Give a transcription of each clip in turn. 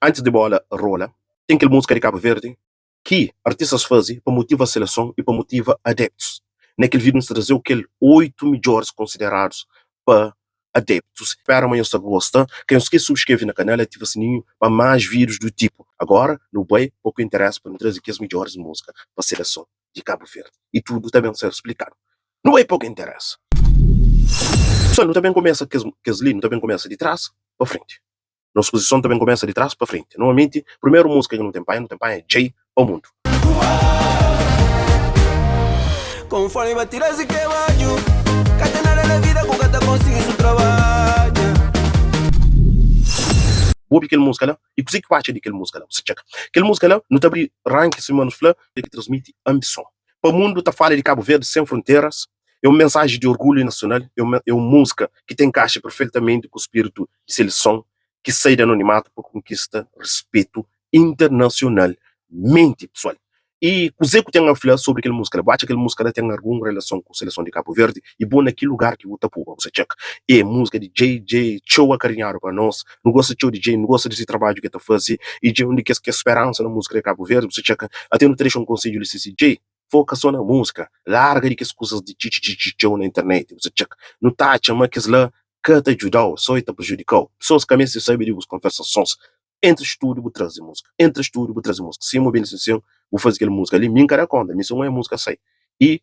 antes de bola rola, tem aquela música de Cabo Verde que artistas fazem para motivar a seleção e para motivar adeptos. Naquele vídeo nos trazer aqueles 8 melhores considerados para adeptos. Espera amanhã se gosta. Quem se quer subscrever na canal, ativa o sininho para mais vídeos do tipo. Agora, no bem, pouco interessa para me trazer aqui as melhores músicas para a seleção de Cabo Verde. E tudo também ser explicado. Não é pouco interessa. Só não também começa que as linhas também começa de trás para frente. Nossa posição também começa de trás para frente. Normalmente, a primeira música que não tem pai é Jay ao mundo. Conforme vai tirar esse queimadio, catenar na vida com cada consciência o trabalho. Vou ouvir aquela música lá, e coisa que eu acho daquela música lá, você checa. Aquela música lá, não está abrindo ranking Simone Fleur, que transmite ambição. Para o mundo, está falando de Cabo Verde sem fronteiras, é uma mensagem de orgulho nacional, é uma música que tem encaixa perfeitamente com o espírito de seleção, que sai do anonimato para conquista respeito internacionalmente, pessoal. E o Zé que tem a falar sobre aquela música, bate aquela música tem alguma relação com a seleção de Cabo Verde e bom naquele lugar que o Tapu, você checa. É música de JJ, show a carinhar para nós, não gosta de show de DJ, não gosta desse trabalho que está fazendo, e de onde que é esperança na música de Cabo Verde, você checa. Até no trecho um conselho de CCJ, foca só na música, larga de que as coisas de show na internet, você checa. Não tá chamando que lá que te ajudou, só te prejudicou. Pessoas que também se sabem de conversações. Entre estúdio, vou trazer música. Entre estúdio, vou trazer música. Se eu bem licencio, vou fazer aquela música ali, me encara conta, mas não é música sai. E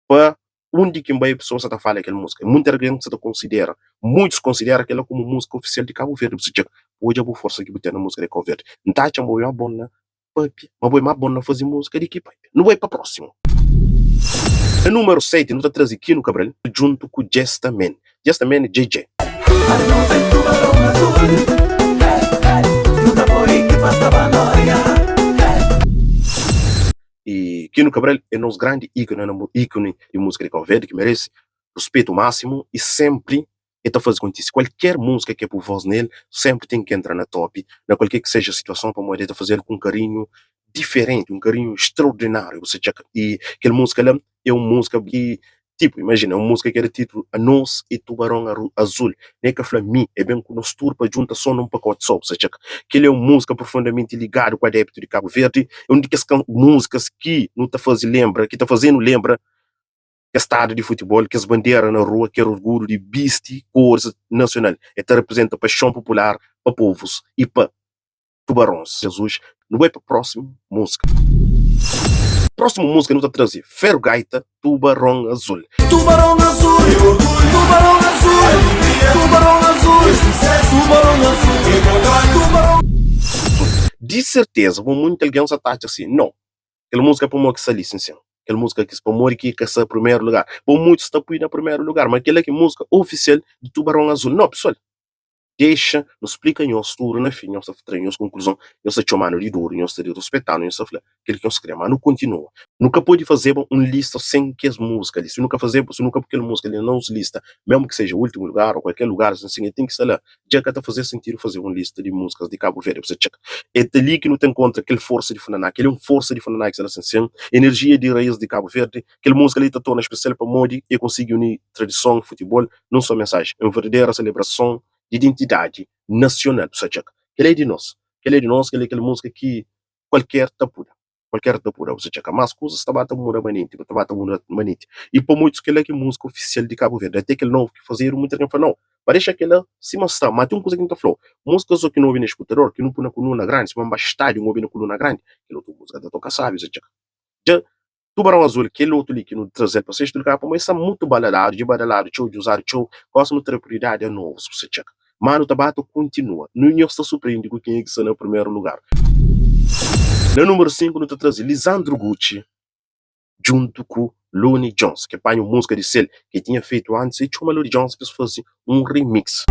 para onde que vai a pessoa está falando aquela música? Muita gente se considera, muitos consideram aquela como música oficial de Cabo Verde. Você diz, hoje eu vou forçar que botar na música de Cabo Verde. Não está chamando a bona, papi, mas vou mais bona fazer música de que papi. Não vai para próximo. O número 7, não está trazendo aqui no Cabral, junto com Gestaman. Gestaman é JJ. E Kino Cabral é nosso grande ícone de música de Cabo Verde, que merece respeito máximo e sempre está fazendo isso. Qualquer música que é por voz nele, sempre tem que entrar na top, na qualquer que seja a situação, para poder fazer com um carinho diferente, um carinho extraordinário. Você checa. E aquela música lá é uma música que, tipo, imagina, uma música que era título A Nós e Tubarão Azul. Nem que a mim é bem que nós turpa junta só num pacote só, você checa. Que ele é uma música profundamente ligada com o adepto de Cabo Verde, é uma das músicas que não está fazendo lembra, que está fazendo lembra que estádio de futebol, que as bandeiras na rua, que é orgulho de bisti, cores nacional. Esta representa a paixão popular para povos e para tubarões. Jesus, não vai para a próxima música. Próxima música não está trazendo Ferro Gaita, Tubarão Azul. Tubarão azul, tubarão azul, tubarão azul, tubarão azul, tubarão. De certeza, vou muito alguém se ataca assim. Não. Aquela música é para uma que se licença. Aquela música que se para morrer que é primeiro lugar. Por muitos está no primeiro lugar, mas aquela que é música oficial de Tubarão Azul. Não, pessoal. Deixa, nos explica em nosso tour, na fim, nossa conclusão, nossa chamada de dor, nossa de respeitar, nossa falar, aquilo que nós queremos, mas não continua. Nunca pode fazer uma lista sem que as músicas, se nunca fazer, se nunca porque a música ali não se lista, mesmo que seja o último lugar ou qualquer lugar, assim, tem que estar lá. Já que está fazer sentido fazer uma lista de músicas de Cabo Verde, você checa. É ali que não tem contra aquela força de Fananá, aquele é uma força de Fananá que se assim, energia de raiz de Cabo Verde, aquela música ali está torna especial para Modi e consegue unir tradição, futebol, não só mensagem, é uma verdadeira celebração de identidade nacional, que ele é de nós, que ele é de nós, que ele é aquela música que qualquer tapura, você checa, mas coisas estava a mudar manite, e por muitos que ele é que música oficial de Cabo Verde, até aquele novo que fazer muita gente fala, não, mas deixa aquela se mostrar, mas tem uma coisa que não está falando, música só que não ouve na escutador, que não põe na coluna grande, se não basta estádio, não ouve na coluna grande, aquela outra música da toca sabe, você checa. Já Tubarão Azul, aquele outro ali que não trazer para vocês, mas está muito badalado, show de usar show, gosta de ter prioridade, é novo, você checa. Mano Tabato continua. No Inho está surpreendido com quem é que está no primeiro lugar. No número 5, não está trazendo Lisandro Gucci, junto com Looney Jones, que é uma música de Cell, que tinha feito antes, e chama Looney Jones para fazer um remix.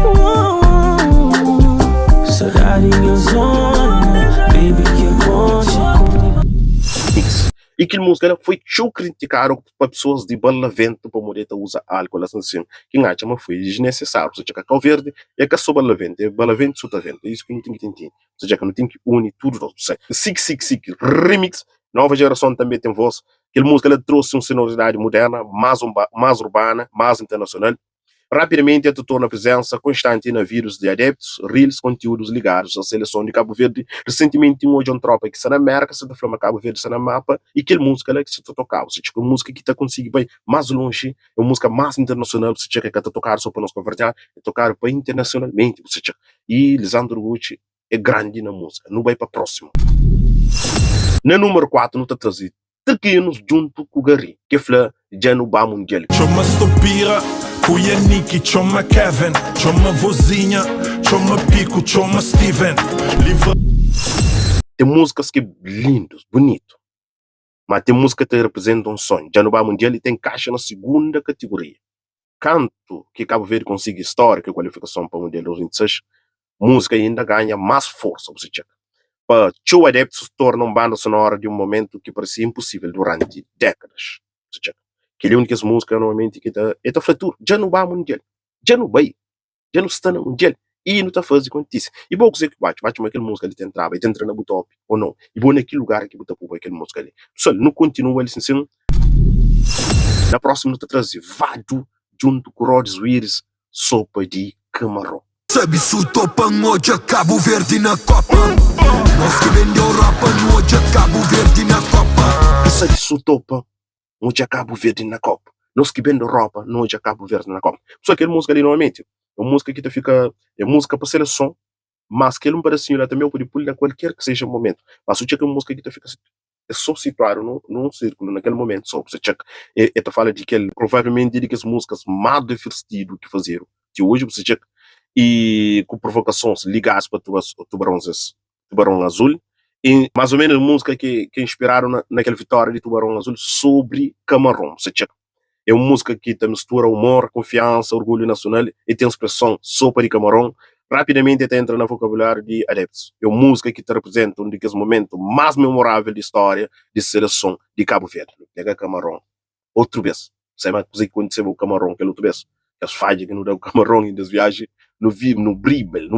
E aquela música foi tão criticada para pessoas de Balavento para poder usar álcool assim. Quem acha que foi desnecessário. Você checa Cabo Verde é que só Balavento, é Balavento só tá vendo. É isso que não tem que entender. Você checa não tem que unir tudo. Sick, remix. Nova geração também tem voz. Aquela música ela trouxe uma sonoridade moderna, mais urbana, mais internacional. Rapidamente, ele torna a presença constante na vírus de adeptos, reels, conteúdos ligados à seleção de Cabo Verde. Recentemente, hoje um tropa que está na América, se flama Cabo Verde, está na mapa, e que música lá que se tocava. Ou seja, a música que está conseguindo ir mais longe, é uma música mais internacional, você que está tocando só para nós conversar, é tocar para internacionalmente, você e Lisandro Gucci é grande na música, não vai para próximo. Na número 4, não está trazido Tequinos junto com o Gary, que fala Janubá Mundial. Chama Stopira, cuia Nicky, chama Kevin, chama Vozinha, chama Pico, chama Steven. Tem músicas que lindos, bonito, mas tem música que representa um sonho. Janubá Mundial tem caixa na segunda categoria. Canto que Cabo Verde consiga histórica qualificação para o Mundial 2026, música ainda ganha mais força, você checa. Para Show Adeptos se torna uma banda sonora de um momento que parecia impossível durante décadas. Você checa. Que é a única música normalmente que está fratura. Já não vai mundial. Já não vai. Já não está no mundial. E não está fazendo com isso. E vou dizer que bate aquela música ali, entrava, ele entra na botop, ou não. E vou naquele lugar que botar por aquela música ali. Pessoal, não continua ali assim. Na próxima, não está trazendo Vado junto com Rhodes Willis, sopa de camarão. Sabe se o topa hoje Cabo Verde na Copa. Nós que vendeu rapa hoje Cabo Verde na Copa. Sabe se o topa hoje Cabo Verde na Copa. Nós que vendeu roupa hoje Cabo Verde na Copa. Só aquela música ali normalmente é uma música que fica, é música para seleção, mas que um pedacinho lá também pode pular qualquer que seja o momento. Mas o que é uma música que fica é só situado num círculo naquele momento só. Você checa. E tu fala de que provavelmente de que as músicas mais divertidas que fazer que hoje você checa. E com provocações ligadas para Tubarão Azul, e mais ou menos a música que inspiraram naquela vitória de Tubarão Azul sobre Camarão. Você checa. É uma música que mistura humor, confiança, orgulho nacional e tem a expressão sopa de camarão. Rapidamente até entra no vocabulário de adeptos. É uma música que te representa um dos momentos mais memoráveis da história de seleção de Cabo Verde. Pega camarão. Outra vez. Sabe uma coisa que aconteceu com o camarão, que é outra vez. As falhas que não dá o camarão em das viagens, não vive, não brilha,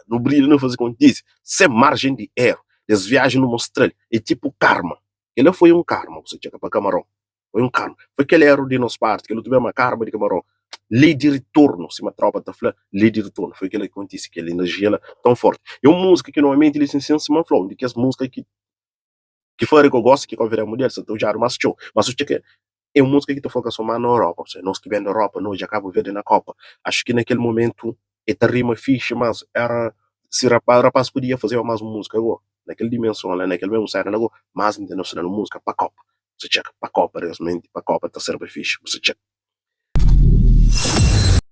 não faz acontecer. Sem margem de erro. As viagens não mostram. É tipo karma. Ele foi um karma, você checa para camarão. Foi um karma. Foi aquele erro de nossa parte, que ele teve uma karma de camarão. Lei de retorno, se uma tropa está falando, lei de retorno. Foi aquilo que acontece, aquela energia lá, tão forte. É uma música que normalmente eles ensinam se flow, de que as músicas que fora que eu gosto, que eu virar mulher, se eu já era mais show. Mas o que é uma música que te foca só na Europa. Seja, nós que vem da Europa, nós já acabamos vendo na Copa. Acho que naquele momento, esta rima fixe, mas era, se rapaz podia fazer mais uma música agora. Naquela dimensão, lá, naquele mesmo cena, agora, mais internacional, música para a Copa. Você checa, para a Copa, realmente, para a Copa, está sendo fixe. Você checa.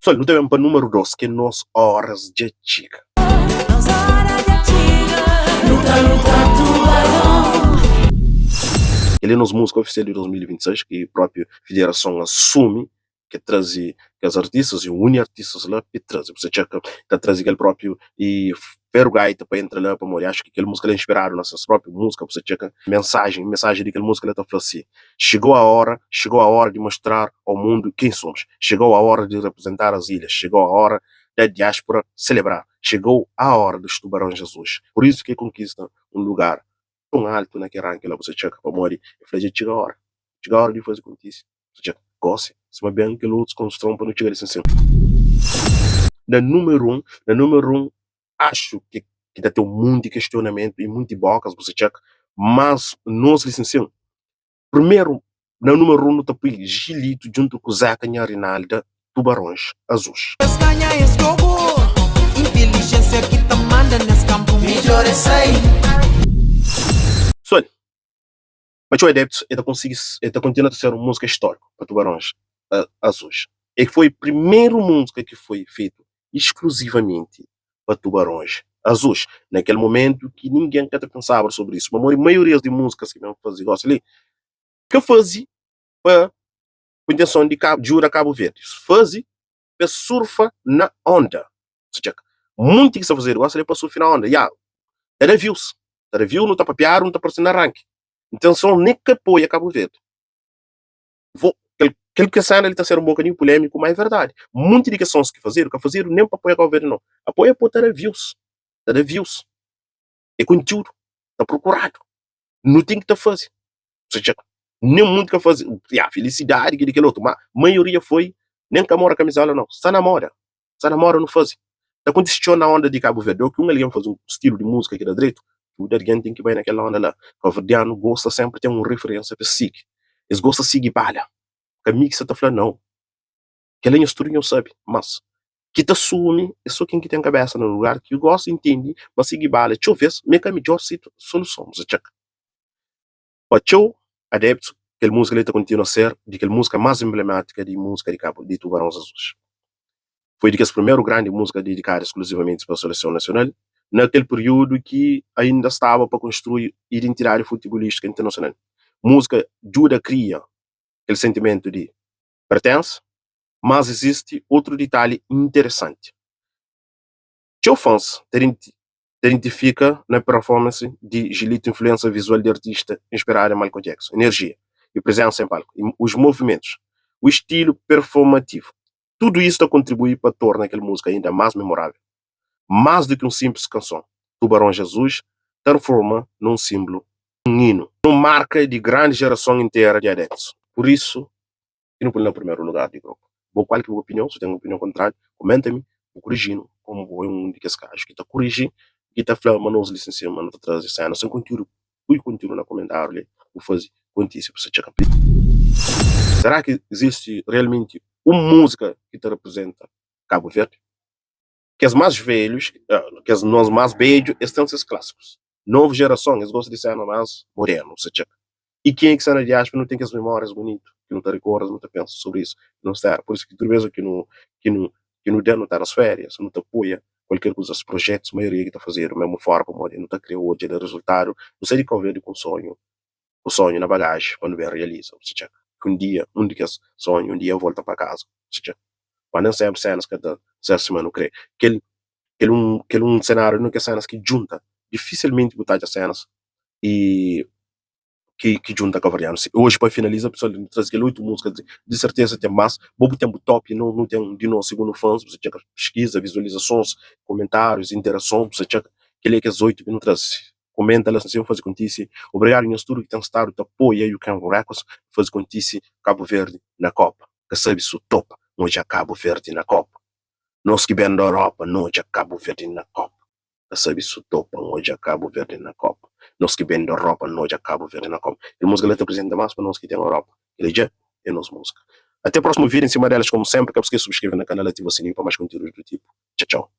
Só não temos para o número 2, que é Nos Horas de Chica. Ele é nos música oficial de 2026, que a própria federação assume que traz que as artistas e une artistas lá e traz. Você checa, está trazendo aquele próprio e Ferro Gaita para entrar lá para morrer. Acho que aquela música é inspirada nessas próprias músicas. Você checa, mensagem daquela música, ela está falando assim: chegou a hora de mostrar ao mundo quem somos. Chegou a hora de representar as ilhas. Chegou a hora da diáspora celebrar. Chegou a hora dos Tubarões Jesus. Por isso que conquista um lugar tão alto naquele ranking lá, você checa para morrer. Eu falei, chega a hora de fazer com isso. Você checa, gosta, se vai bem que outros construam para não chegar assim. Na número 1, acho que dá ter um monte de questionamento e muitas bocas, você checa, mas nós licenciamos. Primeiro, na número 1, está Gilito junto com Zeca Rinalda, Tubarões Azuis. Inteligência que te manda nesse campo, melhor é sair. Só mas o Adeptos continua a ser uma música histórica para Tubarões Azuis. E foi a primeira música que foi feita exclusivamente para Tubarões Azuis. Naquele momento que ninguém pensava sobre isso. Mas a maioria das músicas que mesmo fazia ali, que fazia para a intenção de Jura Cabo Verde. Fazia para surfa na onda. Muito que se fazer gosta de para surfar na onda. Era views. Era view, não está para piar, não está para ser na ranking. Então, só nem que apoia Cabo Verde. Aquele que ele está sendo um bocadinho polêmico, mas é verdade. Muitas ligações que fazer nem para apoiar Cabo Verde, não. Apoia para ter views. Ter views. É conteúdo. Está procurado. Não tem que estar fazendo. Ou seja, nem muito que fazer. A felicidade que aquele outro. Mas a maioria foi Nem que namora camisola, não. Só namora não faz. Tá condiciona a onda de Cabo Verde. Ou que alguém faz um estilo de música aqui da direito, o alguém tem que ir naquela onda lá. O verdeano gosta sempre, tem uma referência para si. Eles gostam de seguir palha. Que a mixa tá falando, não. Que além de não sabe, mas que te assume, é só quem que tem cabeça no lugar, que gosta, entende, mas seguir bala. Deixa eu ver, me que a melhor solução. Para eu, adepto, que a música ele continua a ser, de que a música mais emblemática de música de Cabo, de Tubarões Azuis. Foi de que a primeira grande música dedicada exclusivamente para a seleção nacional, naquele período que ainda estava para construir identidade futebolística internacional. Música ajuda a criar aquele sentimento de pertence, mas existe outro detalhe interessante. Os fãs identifica na performance de Gilito influência visual de artista inspirada em Michael Jackson, energia e presença em palco, os movimentos, o estilo performativo. Tudo isso contribui para tornar aquela música ainda mais memorável. Mais do que um simples canção, Tubarões Azuis transforma num símbolo, um hino, uma marca de grande geração inteira de adeptos. Por isso, eu não põe no primeiro lugar de grupo. Vou qualquer opinião, se tem uma opinião contrária, comenta-me, vou corrigindo, como vou um de que acho que está corrigindo, que está falando, mas não os licenciamos, mas não está trazendo cena, sem conteúdo, fui conteúdo na comentário, vou fazer contício para você checar. Será que existe realmente uma música que te representa Cabo Verde? Que os mais velhos, que os nós mais velhos, estão esses clássicos. Nova geração, eles gostam de ser mais moderno, você checa. E quem é que está na diáspora não tem as memórias bonitas, que não te recorda, não te pensa sobre isso, não está. Por isso que toda vez que não der, não está nas férias, não te apoia qualquer coisa, os projetos, a maioria que está fazendo, mesmo fora, como não está criando hoje, o resultado, não sei de qual ver com o sonho na bagagem, quando vem realiza, você checa. Que um dia, sonho, um dia volta para casa, você checa. Mas não sempre cenas que essa semana não crê. Que um cenário, não que cenas que junta, dificilmente botar as cenas e que junta com a variante. Hoje, para finalizar, pessoal, traz aquele 8 músicas, de certeza tem mais. Bom tempo top, não tem de novo, segundo fãs, você checa pesquisa, visualizações, comentários, interação, você checa aquele que as 8 minutos, comenta lá, se eu fazer contice. Obrigado em tudo que tem estado, te apoia e o Campo Records, fazer contice Cabo Verde na Copa. Que sabe isso topa, hoje é Cabo Verde na Copa. Nós que vem da Europa, hoje é Cabo Verde na Copa. Que sabe isso topa, hoje é Cabo Verde na Copa. Nós que vem da Europa, hoje é Cabo Verde na Copa. E a música ela te apresenta mais para nós que tem na Europa. Ele já é nossa música. Até o próximo vídeo em cima delas, como sempre, que esqueça de subscrever no canal e ativar o sininho para mais conteúdos do tipo. Tchau, tchau.